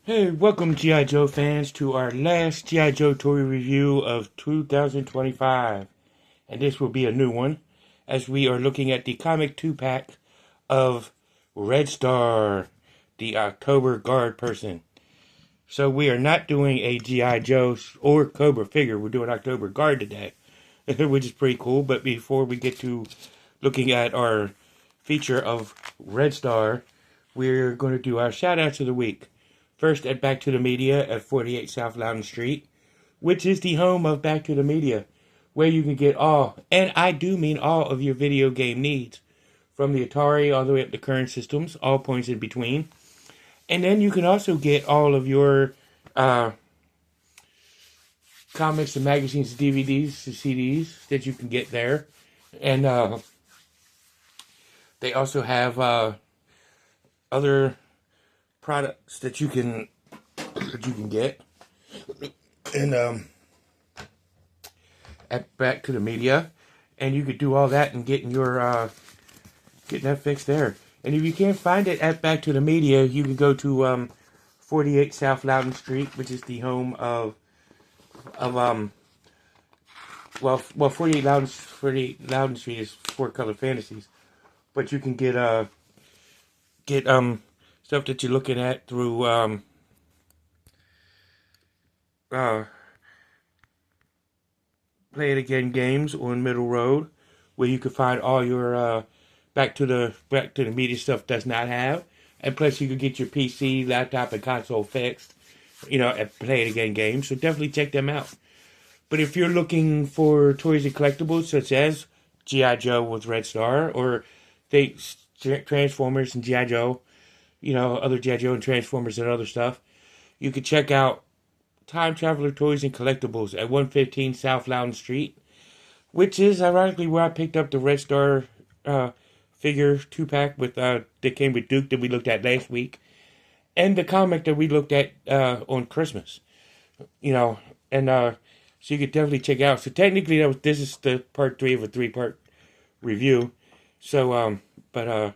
Hey, welcome G.I. Joe fans to our last G.I. Joe toy review of 2025. And this will be a new one as we are looking at the comic 2-pack of Red Star, the October Guard person. So we are not doing a G.I. Joe or Cobra figure. We're doing October Guard today, which is pretty cool. But before we get to looking at our feature of Red Star, we're going to do our shout outs of the week. First, at Back to the Media at 48 South Loudon Street, which is the home of Back to the Media, where you can get all, and I do mean all, of your video game needs, from the Atari all the way up to current systems, all points in between. And then you can also get all of your uh, comics and magazines, DVDs, and CDs that you can get there. And they also have other products that you can get. And at Back to the Media, and you could do all that and getting that fixed there. And if you can't find it at Back to the Media, you can go to 48 South Loudon Street, which is the home of 48 Loudon Street is Four Color Fantasies, but you can get stuff that you're looking at through Play It Again Games on Middle Road, where you can find all your Back to the Media stuff does not have, and plus you can get your PC, laptop, and console fixed, at Play It Again Games. So definitely check them out. But if you're looking for toys and collectibles such as G.I. Joe with Red Star, or Transformers and G.I. Joe, other G.I. Joe and Transformers and other stuff, you can check out Time Traveler Toys and Collectibles at 115 South Loudon Street, which is ironically where I picked up the Red Star figure 2-pack with that came with Duke that we looked at last week, and the comic that we looked at on Christmas. And so you could definitely check out. So technically, this is the part 3 of a 3-part review. So but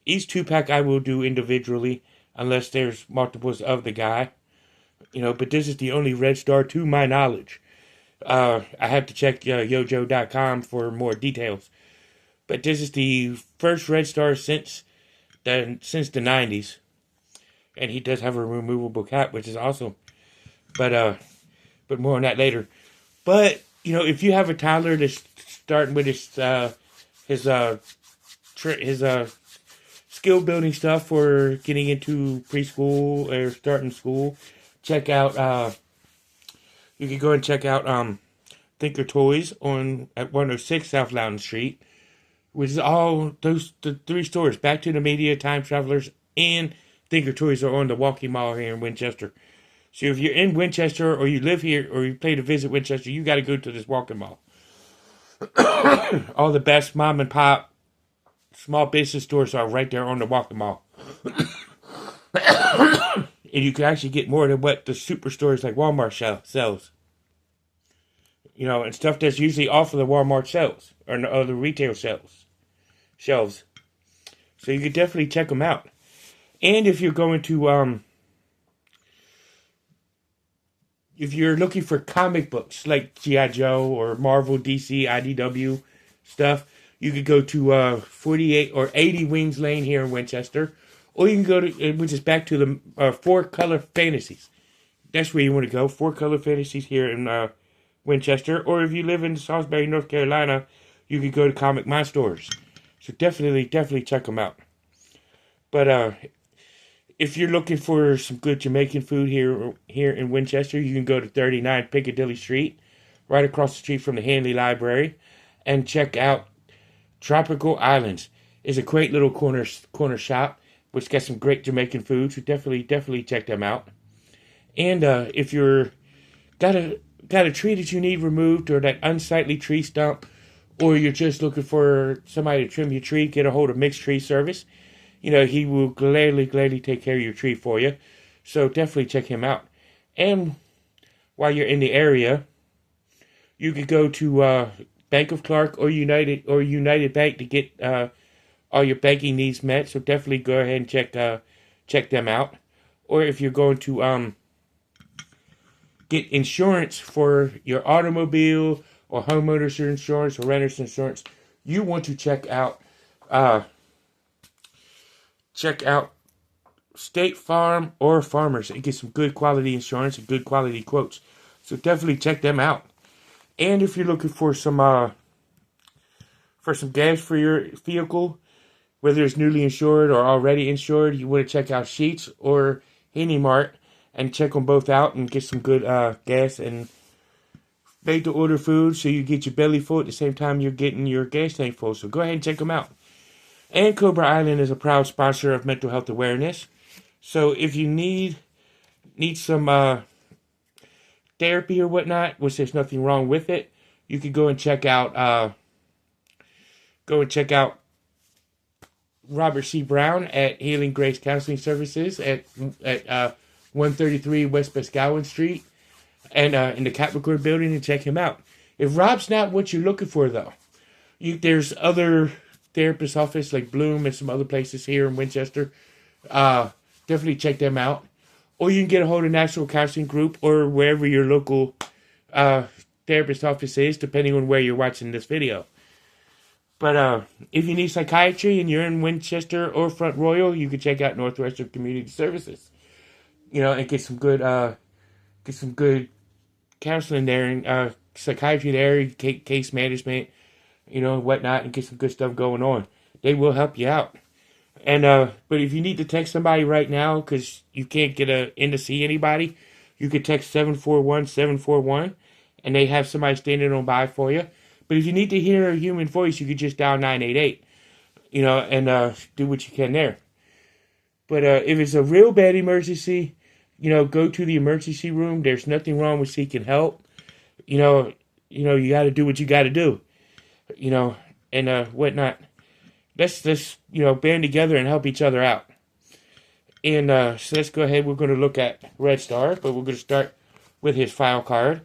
each 2-pack I will do individually unless there's multiples of the guy. But this is the only Red Star to my knowledge. I have to check yojo.com for more details. But this is the first Red Star since the 90s. And he does have a removable cap, which is awesome. But more on that later. But, if you have a toddler that's starting with his skill building stuff for getting into preschool or starting school, check out you can go and check out Thinker Toys at 106 South Loudon Street, which is all the 3 stores. Back to the Media, Time Travelers, and Thinker Toys are on the Walking Mall here in Winchester. So if you're in Winchester or you live here or you plan to visit Winchester, you got to go to this Walking Mall. All the best mom and pop small business stores are right there on the Walking Mall. And you can actually get more than what the superstores like Walmart sells. And stuff that's usually off of the Walmart shelves or the other retail shelves. So you can definitely check them out. And if you're going to if you're looking for comic books like G.I. Joe or Marvel, DC, IDW stuff, you could go to 48 or 80 Wings Lane here in Winchester. Or you can go to, which is Back to the 4 Color Fantasies. That's where you want to go. 4 Color Fantasies here in Winchester. Or if you live in Salisbury, North Carolina, you can go to Comic My Stores. So definitely check them out. But if you're looking for some good Jamaican food here in Winchester, you can go to 39 Piccadilly Street, right across the street from the Hanley Library, and check out Tropical Islands. It's a great little corner shop, which got some great Jamaican food. So definitely check them out. And if you're got a tree that you need removed, or that unsightly tree stump, or you're just looking for somebody to trim your tree, get a hold of Mixed Tree Service. He will gladly take care of your tree for you. So definitely check him out. And while you're in the area, you could go to Bank of Clark or United Bank to get all your banking needs met. So definitely go ahead and check them out. or if you're going to get insurance for your automobile or homeowners insurance or renters insurance, you want to check out State Farm or Farmers and get some good quality insurance and good quality quotes. So definitely check them out. And if you're looking for some gas for your vehicle, whether it's newly insured or already insured, you want to check out Sheetz or Henny Mart and check them both out and get some good gas and made to order food so you get your belly full at the same time you're getting your gas tank full. So go ahead and check them out. And Cobra Island is a proud sponsor of mental health awareness. So if you need some therapy or whatnot, which there's nothing wrong with it, you can go and check out Robert C. Brown at Healing Grace Counseling Services at 133 West Boscawen Street and in the Capricorn Building, and check him out. If Rob's not what you're looking for, though, there's other therapist office like Bloom and some other places here in Winchester. Definitely check them out. Or you can get a hold of National Counseling Group or wherever your local therapist office is, depending on where you're watching this video. But if you need psychiatry and you're in Winchester or Front Royal, you can check out Northwestern Community Services. And get some good counseling there and psychiatry there, case management, whatnot, and get some good stuff going on. They will help you out. And but if you need to text somebody right now because you can't get in to see anybody, you could text 741-741, and they have somebody standing on by for you. But if you need to hear a human voice, you could just dial 988, and do what you can there. But if it's a real bad emergency, go to the emergency room. There's nothing wrong with seeking help. You got to do what you got to do, and whatnot. Let's band together and help each other out. And so let's go ahead. We're going to look at Red Star, but we're going to start with his file card.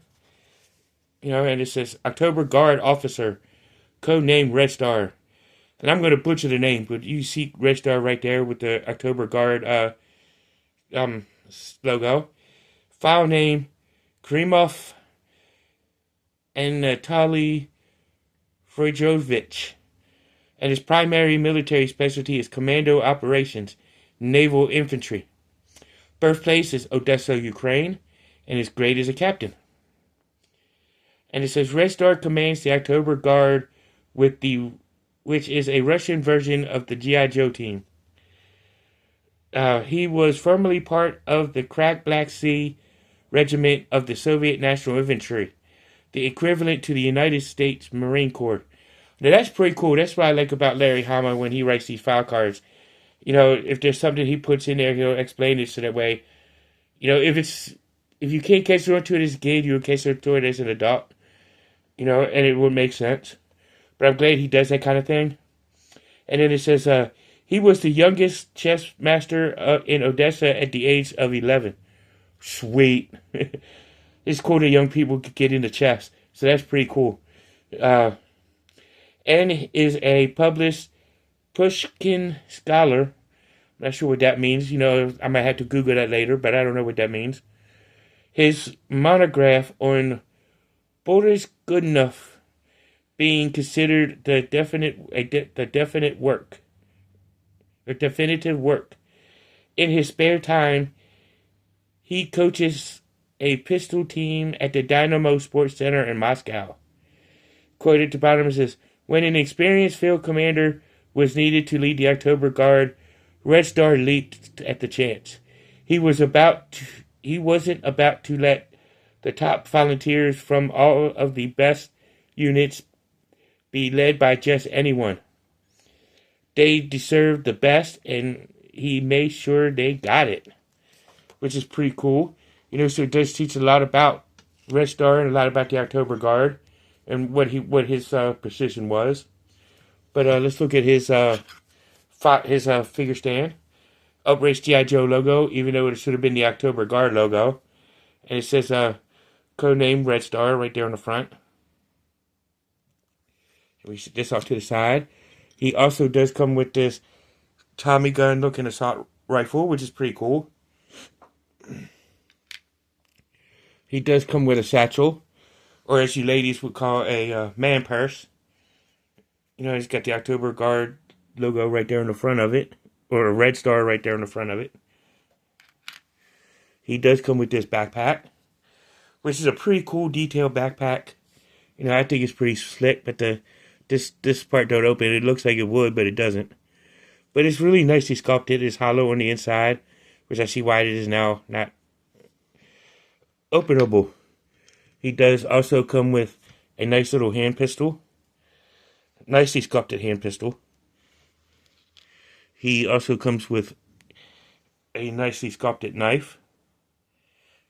And it says October Guard Officer, codename Red Star. And I'm going to butcher the name, but you see Red Star right there with the October Guard logo. File name Krimov Anatoly Frejovich. And his primary military specialty is commando operations, naval infantry. Birthplace is Odessa, Ukraine, and his grade is a captain. And it says Red Star commands the October Guard, which is a Russian version of the G.I. Joe team. He was formerly part of the crack Black Sea Regiment of the Soviet National Infantry, the equivalent to the United States Marine Corps. Now that's pretty cool. That's what I like about Larry Hama when he writes these file cards. If there's something he puts in there, he'll explain it so that way, if you can't catch on to it as a kid, you'll catch on to it as an adult. And it would make sense. But I'm glad he does that kind of thing. And then it says, he was the youngest chess master in Odessa at the age of 11. Sweet. It's cool that young people could get into chess. So that's pretty cool. And is a published Pushkin scholar. I'm not sure what that means. I might have to Google that later, but I don't know what that means. His monograph on Boris Godunov being considered the definitive work. In his spare time, he coaches a pistol team at the Dynamo Sports Center in Moscow. Quoted to bottom, it says, when an experienced field commander was needed to lead the October Guard, Red Star leaped at the chance. He wasn't about to let the top volunteers from all of the best units be led by just anyone. They deserved the best, and he made sure they got it, which is pretty cool. So it does teach a lot about Red Star and a lot about the October Guard and what his position was. But let's look at his figure stand. Upraised G.I. Joe logo, even though it should have been the October Guard logo. And it says codename Red Star right there on the front. We set this off to the side. He also does come with this Tommy gun looking assault rifle, which is pretty cool. He does come with a satchel, or as you ladies would call a man purse. You know, he's got the October Guard logo right there in the front of it, or a red star right there in the front of it. He does come with this backpack, which is a pretty cool detailed backpack. You know, I think it's pretty slick, but this part don't open. It looks like it would, but it doesn't. But it's really nicely sculpted. It's hollow on the inside, which I see why it is now not openable. He does also come with a nice little hand pistol. Nicely sculpted hand pistol. He also comes with a nicely sculpted knife.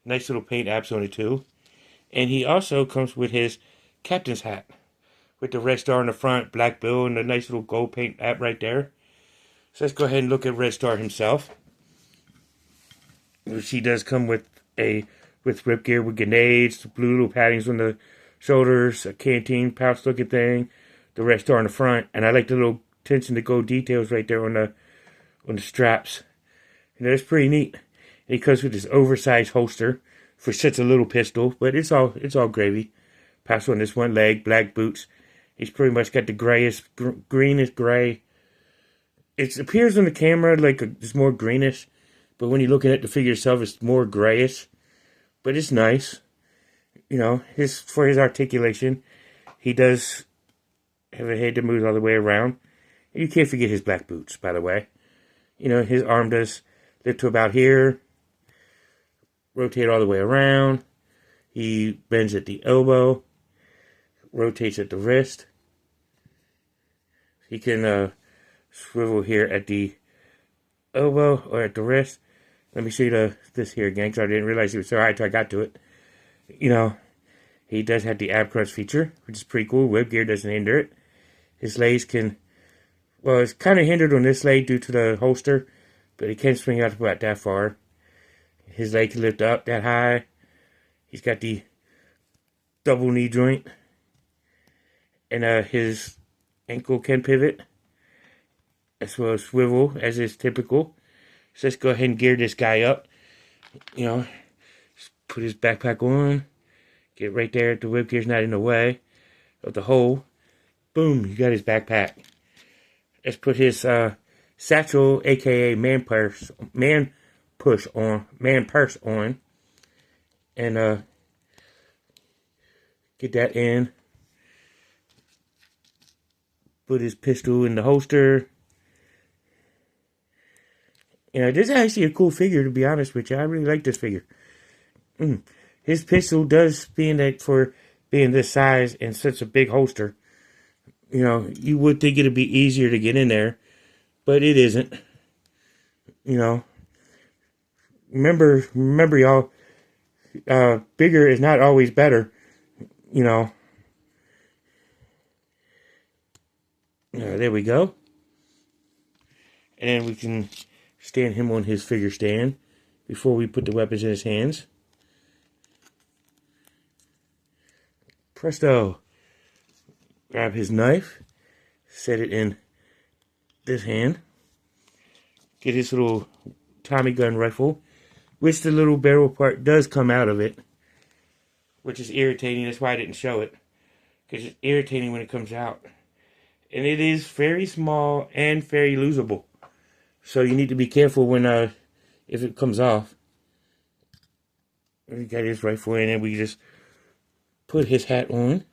Nice little paint apps on it too. And he also comes with his captain's hat. With the red star in the front, black bill, and a nice little gold paint app right there. So let's go ahead and look at Red Star himself. Which he does come with rip gear with grenades, blue little paddings on the shoulders, a canteen pouch looking thing, the Red Star in the front, and I like the little attention to gold details right there on the straps. You know, it's pretty neat. And he comes with this oversized holster for such a little pistol, but it's all gravy. Pouch on this one leg, black boots. He's pretty much got the greenish gray. It appears on the camera like it's more greenish, but when you're looking at the figure itself, it's more grayish. But it's nice, you know. For his articulation, he does have a head that moves all the way around. And you can't forget his black boots, by the way. You know, his arm does lift to about here, rotate all the way around. He bends at the elbow, rotates at the wrist. He can swivel here at the elbow or at the wrist. Let me see this here again, because I didn't realize it was so high until I got to it. You know, he does have the ab crunch feature, which is pretty cool. Web gear doesn't hinder it. His legs it's kind of hindered on this leg due to the holster, but he can swing out about that far. His leg can lift up that high. He's got the double knee joint. And his ankle can pivot, as well as swivel, as is typical. So let's go ahead and gear this guy up. You know, just put his backpack on. Get right there. The whip gear's not in the way of the hole. Boom, you got his backpack. Let's put his satchel, aka man purse on. And get that in. Put his pistol in the holster. You know, this is actually a cool figure, to be honest with you. I really like this figure. His pistol does, for being this size and such a big holster, you know, you would think it'd be easier to get in there, but it isn't. You know, remember y'all, bigger is not always better, you know. There we go. And then we can stand him on his figure stand before we put the weapons in his hands. Presto. Grab his knife. Set it in this hand. Get his little Tommy gun rifle, which the little barrel part does come out of it, which is irritating. That's why I didn't show it, because it's irritating when it comes out. And it is very small and very losable. So you need to be careful when if it comes off. We got his rifle in and we just put his hat on.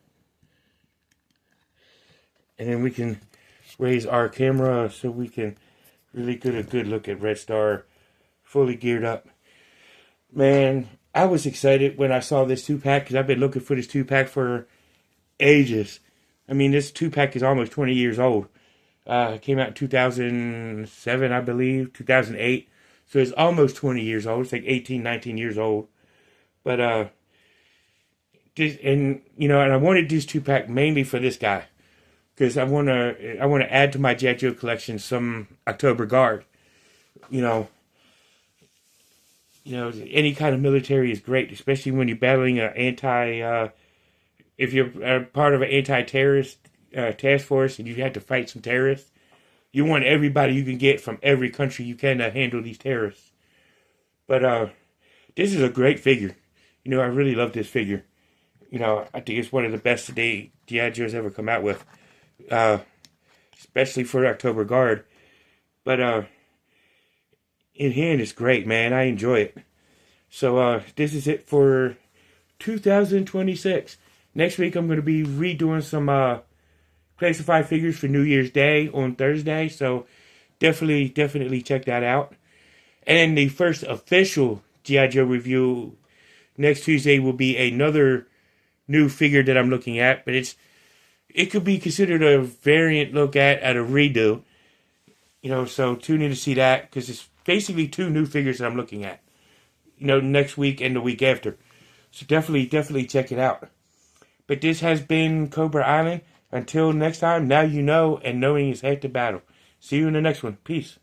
And then we can raise our camera so we can really get a good look at Red Star fully geared up. Man, I was excited when I saw this 2-pack, because I've been looking for this 2-pack for ages. I mean, this 2-pack is almost 20 years old. It came out in 2007, I believe, 2008. So it's almost 20 years old. It's like 18, 19 years old. But, and I wanted this 2-pack mainly for this guy. Because I want to add to my G.I. Joe collection some October Guard. You know, any kind of military is great, especially when you're battling if you're part of an anti-terrorist task force and you have to fight some terrorists, you want everybody you can get from every country you can to handle these terrorists. But this is a great figure. I really love this figure. I think it's one of the best today G.I. Joe's ever come out with, uh, especially for October Guard. But in hand, it's great, man. I enjoy it. So this is it for 2026. Next week, I'm going to be redoing some classified figures for New Year's Day on Thursday. So definitely check that out. And then the first official G.I. Joe review next Tuesday will be another new figure that I'm looking at, but it could be considered a variant look at a redo. So tune in to see that, because it's basically two new figures that I'm looking at. Next week and the week after. So definitely check it out. But this has been Cobra Island. Until next time, now you know, and knowing is half the battle. See you in the next one. Peace.